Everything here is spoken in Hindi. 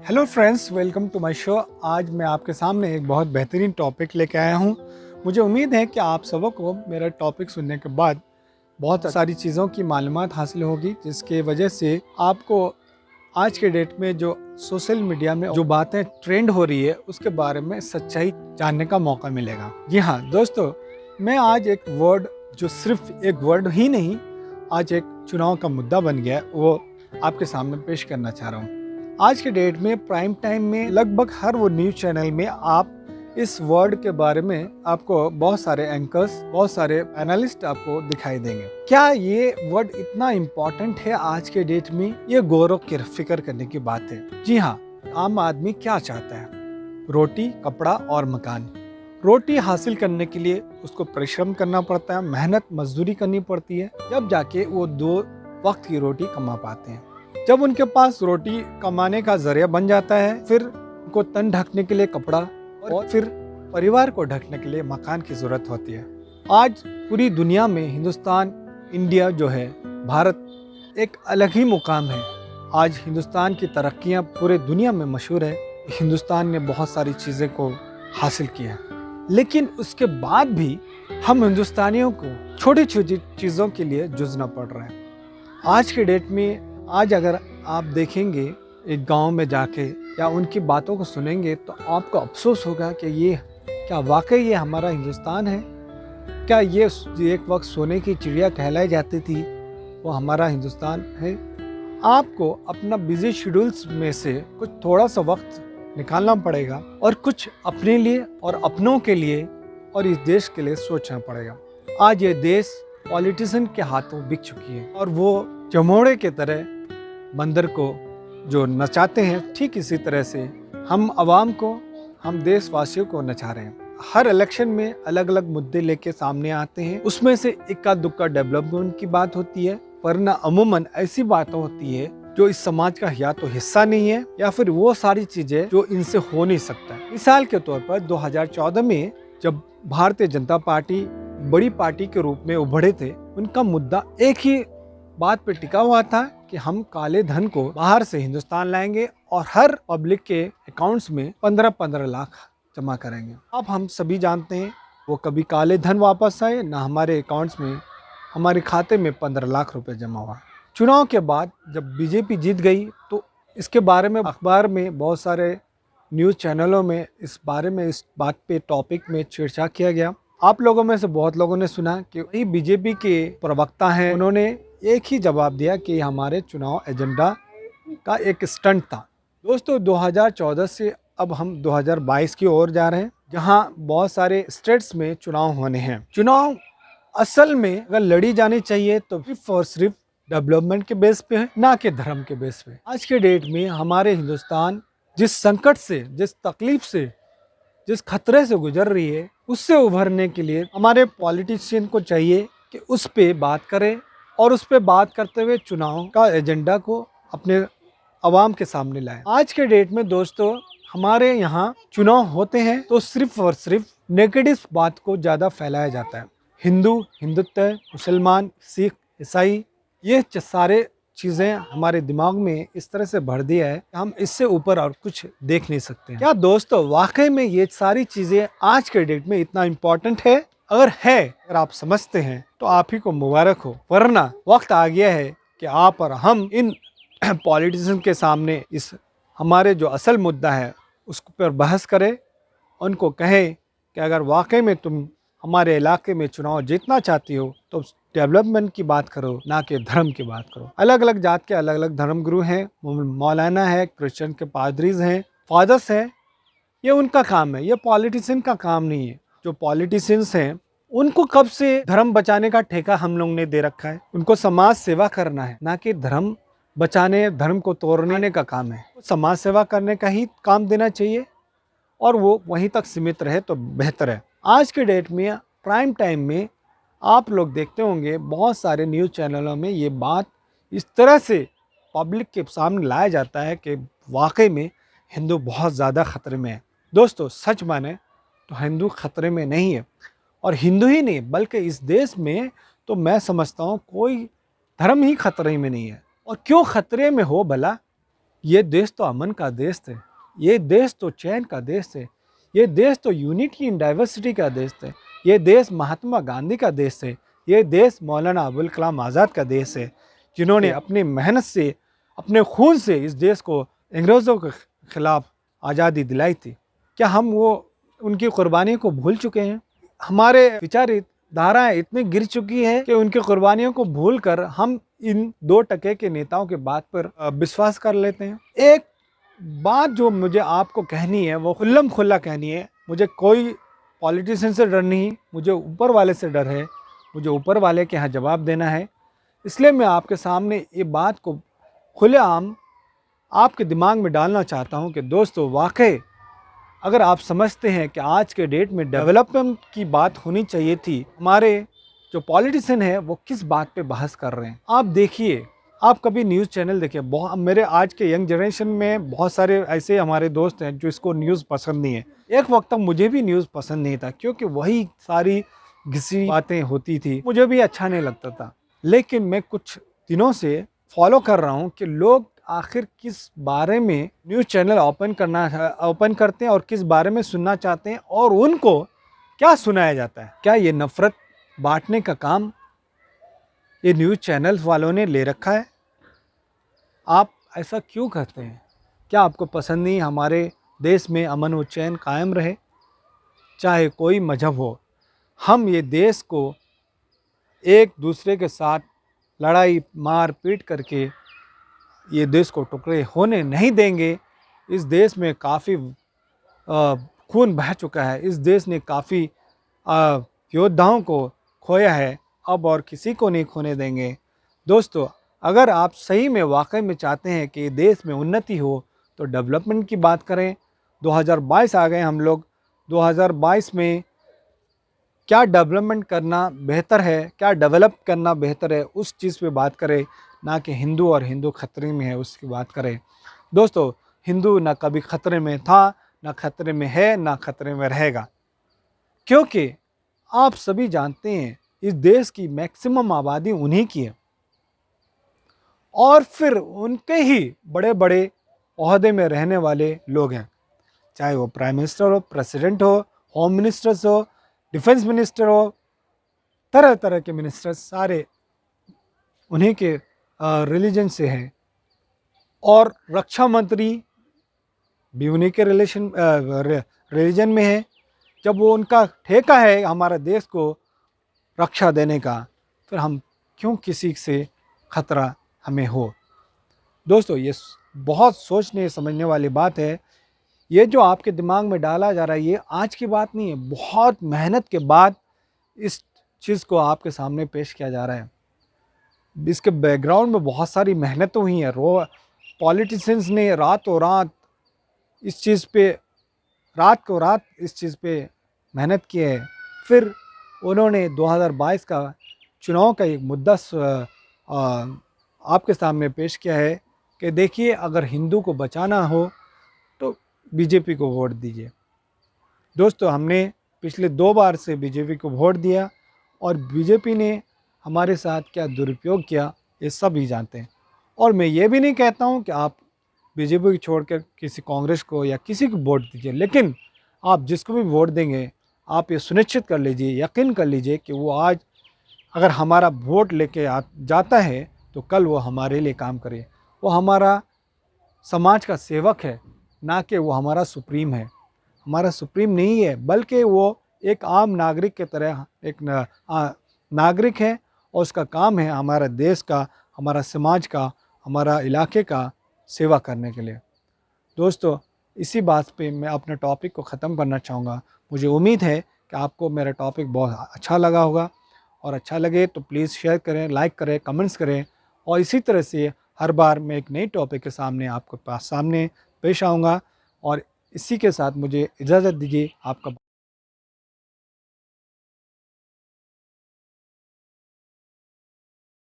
Hello friends, welcome to my show. आज मैं आपके सामने एक बहुत बेहतरीन टॉपिक लेके आया हूँ। मुझे उम्मीद है कि आप सबों को मेरा टॉपिक सुनने के बाद बहुत सारी चीज़ों की मालूमात हासिल होगी, जिसके वजह से आपको आज के डेट में जो सोशल मीडिया में जो बातें ट्रेंड हो रही है उसके बारे में सच्चाई जानने का मौका मिलेगा। जी हाँ दोस्तों, मैं आज एक वर्ड, जो सिर्फ एक वर्ड ही नहीं, आज एक चुनाव का मुद्दा बन गया है, वो आपके सामने पेश करना चाह रहा हूँ। आज के डेट में प्राइम टाइम में लगभग हर वो न्यूज़ चैनल में आप इस वर्ड के बारे में आपको बहुत सारे एंकर्स, बहुत सारे एनालिस्ट आपको दिखाई देंगे। क्या ये वर्ड इतना इम्पोर्टेंट है आज के डेट में? ये गौर की फिक्र करने की बात है। जी हाँ, आम आदमी क्या चाहता है? रोटी, कपड़ा और मकान। रोटी हासिल करने के लिए उसको परिश्रम करना पड़ता है, मेहनत मजदूरी करनी पड़ती है, जब जाके वो 2 वक्त की रोटी कमा पाते हैं। जब उनके पास रोटी कमाने का जरिया बन जाता है, फिर उनको तन ढकने के लिए कपड़ा और फिर परिवार को ढकने के लिए मकान की जरूरत होती है। आज पूरी दुनिया में हिंदुस्तान, इंडिया जो है, भारत एक अलग ही मुकाम है। आज हिंदुस्तान की तरक्कियां पूरे दुनिया में मशहूर है। हिंदुस्तान ने बहुत सारी चीज़ें को हासिल किया है, लेकिन उसके बाद भी हम हिंदुस्तानियों को छोटी छोटी चीज़ों के लिए जूझना पड़ रहा है। आज के डेट में, आज अगर आप देखेंगे एक गांव में जाके या उनकी बातों को सुनेंगे तो आपको अफसोस होगा कि ये क्या वाकई ये हमारा हिंदुस्तान है? क्या ये एक वक्त सोने की चिड़िया कहलाई जाती थी, वो हमारा हिंदुस्तान है? आपको अपना बिजी शेड्यूल्स में से कुछ थोड़ा सा वक्त निकालना पड़ेगा और कुछ अपने लिए और अपनों के लिए और इस देश के लिए सोचना पड़ेगा। आज ये देश पॉलिटिशियन के हाथों बिक चुकी है और वो जमोड़े के तरह बंदर को जो नचाते हैं, ठीक इसी तरह से हम आवाम को, हम देशवासियों को नचा रहे हैं। हर इलेक्शन में अलग अलग मुद्दे लेके सामने आते हैं, उसमें से इक्का दुक्का डेवलपमेंट की बात होती है, वरना अमूमन ऐसी बातें होती है जो इस समाज का या तो हिस्सा नहीं है या फिर वो सारी चीजें जो इनसे हो नहीं सकता। मिसाल के तौर पर 2014 में जब भारतीय जनता पार्टी बड़ी पार्टी के रूप में उभरे थे, उनका मुद्दा एक ही बात पे टिका हुआ था कि हम काले धन को बाहर से हिंदुस्तान लाएंगे और हर पब्लिक के अकाउंट्स में 15-15 लाख जमा करेंगे। अब हम सभी जानते हैं वो कभी काले धन वापस आए ना, हमारे अकाउंट्स में, हमारे खाते में 15 लाख रुपए जमा हुआ। चुनाव के बाद जब बीजेपी जीत गई तो इसके बारे में अखबार में, बहुत सारे न्यूज़ चैनलों में इस बारे में, इस बात पे टॉपिक में चर्चा किया गया। आप लोगों में से बहुत लोगों ने सुना कि वही बीजेपी के प्रवक्ता हैं, उन्होंने एक ही जवाब दिया कि हमारे चुनाव एजेंडा का एक स्टंट था। दोस्तों, 2014 से अब हम 2022 की ओर जा रहे हैं, जहां बहुत सारे स्टेट्स में चुनाव होने हैं। चुनाव असल में अगर लड़ी जानी चाहिए तो सिर्फ और सिर्फ डेवलपमेंट के बेस पे है, ना कि धर्म के बेस पे। आज के डेट में हमारे हिंदुस्तान जिस संकट से, जिस तकलीफ से, जिस खतरे से गुजर रही है, उससे उभरने के लिए हमारे पॉलिटिशियन को चाहिए कि उस पे बात करें और उस पे बात करते हुए चुनाव का एजेंडा को अपने अवाम के सामने लाएं। आज के डेट में दोस्तों, हमारे यहाँ चुनाव होते हैं तो सिर्फ और सिर्फ नेगेटिव बात को ज़्यादा फैलाया जाता है। हिंदू, हिंदुत्व, मुसलमान, सिख, ईसाई, ये सारे चीज़ें हमारे दिमाग में इस तरह से भर दिया है, हम इससे ऊपर और कुछ देख नहीं सकते हैं। क्या दोस्तों वाकई में ये सारी चीज़ें आज के डेट में इतना इम्पोर्टेंट है? अगर आप समझते हैं तो आप ही को मुबारक हो, वरना वक्त आ गया है कि आप और हम इन पॉलिटिशियन के सामने इस हमारे जो असल मुद्दा है उस पर बहस करें। उनको कहें कि अगर वाकई में तुम हमारे इलाके में चुनाव जीतना चाहती हो तो डेवलपमेंट की बात करो, ना कि धर्म की बात करो। अलग अलग जात के अलग अलग धर्मगुरु हैं, मौलाना है, क्रिश्चियन के पादरीज हैं, फादर्स हैं, ये उनका काम है, ये पॉलिटिशियन का काम नहीं है। जो पॉलिटिशियंस हैं उनको कब से धर्म बचाने का ठेका हम लोग ने दे रखा है। उनको समाज सेवा करना है, ना कि धर्म बचाने, धर्म को तोड़ने का काम है। समाज सेवा करने का ही काम देना चाहिए और वो वहीं तक सीमित रहे तो बेहतर है। आज के डेट में प्राइम टाइम में आप लोग देखते होंगे बहुत सारे न्यूज़ चैनलों में ये बात इस तरह से पब्लिक के सामने लाया जाता है कि वाकई में हिंदू बहुत ज़्यादा ख़तरे में है। दोस्तों, सच माने तो हिंदू ख़तरे में नहीं है, और हिंदू ही नहीं बल्कि इस देश में तो मैं समझता हूँ कोई धर्म ही ख़तरे में नहीं है। और क्यों ख़तरे में हो भला? ये देश तो अमन का देश थे, ये देश तो चैन का देश थे, ये देश तो यूनिटी इन डाइवर्सिटी का देश थे, ये देश महात्मा गांधी का देश है, ये देश मौलाना अबुल कलाम आज़ाद का देश है, जिन्होंने अपनी मेहनत से, अपने खून से इस देश को अंग्रेज़ों के ख़िलाफ़ आज़ादी दिलाई थी। क्या हम वो उनकी कुर्बानियों को भूल चुके हैं? हमारे विचारित धाराएं इतनी गिर चुकी हैं कि उनकी कुर्बानियों को भूलकर हम इन 2 टके के नेताओं के बात पर विश्वास कर लेते हैं। एक बात जो मुझे आपको कहनी है वो खुल्लम खुल्ला कहनी है, मुझे कोई पॉलिटिशियन से डर नहीं, मुझे ऊपर वाले से डर है, मुझे ऊपर वाले के यहाँ जवाब देना है। इसलिए मैं आपके सामने ये बात को खुलेआम आपके दिमाग में डालना चाहता हूँ कि दोस्तों, वाकई अगर आप समझते हैं कि आज के डेट में डेवलपमेंट की बात होनी चाहिए थी, हमारे जो पॉलिटिशियन है वो किस बात पे बहस कर रहे हैं। आप देखिए, आप कभी न्यूज़ चैनल देखिए, बहुत मेरे आज के यंग जनरेशन में बहुत सारे ऐसे हमारे दोस्त हैं जो इसको न्यूज़ पसंद नहीं है। एक वक्त तक मुझे भी न्यूज़ पसंद नहीं था, क्योंकि वही सारी घिसी बातें होती थी, मुझे भी अच्छा नहीं लगता था। लेकिन मैं कुछ दिनों से फॉलो कर रहा हूँ कि लोग आखिर किस बारे में न्यूज़ चैनल ओपन करते हैं और किस बारे में सुनना चाहते हैं, और उनको क्या सुनाया जाता है। क्या ये नफ़रत बांटने का काम ये न्यूज़ चैनल वालों ने ले रखा है? आप ऐसा क्यों करते हैं? क्या आपको पसंद नहीं हमारे देश में अमन व चैन कायम रहे, चाहे कोई मजहब हो? हम ये देश को एक दूसरे के साथ लड़ाई मार पीट करके ये देश को टुकड़े होने नहीं देंगे। इस देश में काफ़ी खून बह चुका है, इस देश ने काफ़ी योद्धाओं को खोया है, अब और किसी को नहीं खोने देंगे। दोस्तों, अगर आप सही में वाकई में चाहते हैं कि देश में उन्नति हो तो डेवलपमेंट की बात करें। 2022 आ गए हम लोग, 2022 में क्या डेवलपमेंट करना बेहतर है, क्या डेवलप करना बेहतर है, उस चीज़ पे बात करें, ना कि हिंदू और हिंदू खतरे में है उसकी बात करें। दोस्तों, हिंदू ना कभी खतरे में था, ना खतरे में है, ना खतरे में रहेगा, क्योंकि आप सभी जानते हैं इस देश की मैक्सिमम आबादी उन्हीं की है, और फिर उनके ही बड़े बड़े ओहदे में रहने वाले लोग हैं, चाहे वो प्राइम मिनिस्टर हो, प्रेसिडेंट हो, होम मिनिस्टर्स हो, डिफेंस मिनिस्टर हो, तरह तरह के मिनिस्टर सारे उन्हीं के रिलीजन से हैं, और रक्षा मंत्री भी उन्हीं के रिलीजन में है। जब वो उनका ठेका है हमारे देश को रक्षा देने का, फिर हम क्यों किसी से खतरा हमें हो? दोस्तों, ये बहुत सोचने समझने वाली बात है। ये जो आपके दिमाग में डाला जा रहा है, ये आज की बात नहीं है, बहुत मेहनत के बाद इस चीज़ को आपके सामने पेश किया जा रहा है। इसके बैकग्राउंड में बहुत सारी मेहनत हुई है। पॉलिटिशियंस ने रातों रात इस चीज़ पे इस चीज़ पे मेहनत की है। फिर उन्होंने 2022 का चुनाव का एक मुद्दा आपके सामने पेश किया है कि देखिए, अगर हिंदू को बचाना हो तो बीजेपी को वोट दीजिए। दोस्तों, हमने पिछले 2 बार से बीजेपी को वोट दिया, और बीजेपी ने हमारे साथ क्या दुरुपयोग किया ये सब ही जानते हैं। और मैं ये भी नहीं कहता हूँ कि आप बीजेपी को छोड़कर किसी कांग्रेस को या किसी को वोट दीजिए, लेकिन आप जिसको भी वोट देंगे, आप ये सुनिश्चित कर लीजिए, यकीन कर लीजिए कि वो आज अगर हमारा वोट लेके जाता है तो कल वो हमारे लिए काम करे। वो हमारा समाज का सेवक है, ना कि वो हमारा सुप्रीम है। हमारा सुप्रीम नहीं है, बल्कि वो एक आम नागरिक के तरह एक नागरिक है, और उसका काम है हमारे देश का, हमारा समाज का, हमारा इलाके का सेवा करने के लिए। दोस्तों, इसी बात पे मैं अपने टॉपिक को ख़त्म करना चाहूँगा। मुझे उम्मीद है कि आपको मेरा टॉपिक बहुत अच्छा लगा होगा, और अच्छा लगे तो प्लीज़ शेयर करें, लाइक करें, कमेंट्स करें, और इसी तरह से हर बार मैं एक नई टॉपिक के सामने आपके पास पेश आऊँगा। और इसी के साथ मुझे इजाज़त दीजिए। आपका